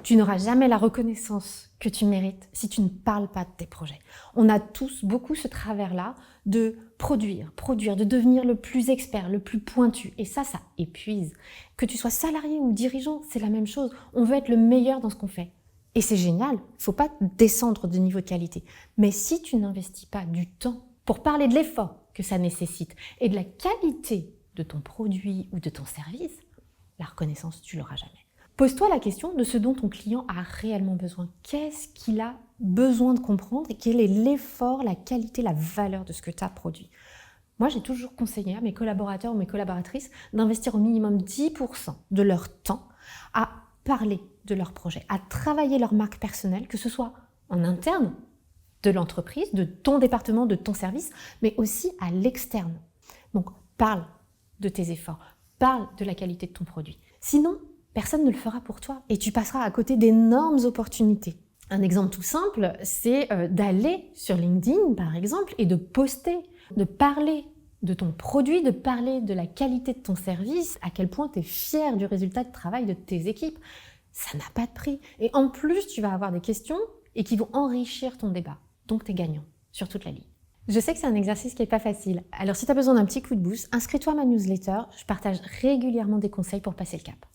Tu n'auras jamais la reconnaissance que tu mérites si tu ne parles pas de tes projets. On a tous beaucoup ce travers-là de produire, de devenir le plus expert, le plus pointu. Et ça épuise. Que tu sois salarié ou dirigeant, c'est la même chose. On veut être le meilleur dans ce qu'on fait. Et c'est génial, il ne faut pas descendre de niveau de qualité. Mais si tu n'investis pas du temps pour parler de l'effort que ça nécessite et de la qualité de ton produit ou de ton service, la reconnaissance, tu l'auras jamais. Pose-toi la question de ce dont ton client a réellement besoin. Qu'est-ce qu'il a besoin de comprendre et quel est l'effort, la qualité, la valeur de ce que tu as produit. Moi, j'ai toujours conseillé à mes collaborateurs ou mes collaboratrices d'investir au minimum 10% de leur temps à parler de leur projet, à travailler leur marque personnelle, que ce soit en interne de l'entreprise, de ton département, de ton service, mais aussi à l'externe. Donc, parle de tes efforts, parle de la qualité de ton produit. Sinon, personne ne le fera pour toi et tu passeras à côté d'énormes opportunités. Un exemple tout simple, c'est d'aller sur LinkedIn, par exemple, et de poster, de parler de ton produit, de parler de la qualité de ton service, à quel point tu es fier du résultat de travail de tes équipes. Ça n'a pas de prix. Et en plus, tu vas avoir des questions et qui vont enrichir ton débat. Donc, tu es gagnant sur toute la ligne. Je sais que c'est un exercice qui n'est pas facile. Alors, si tu as besoin d'un petit coup de boost, inscris-toi à ma newsletter. Je partage régulièrement des conseils pour passer le cap.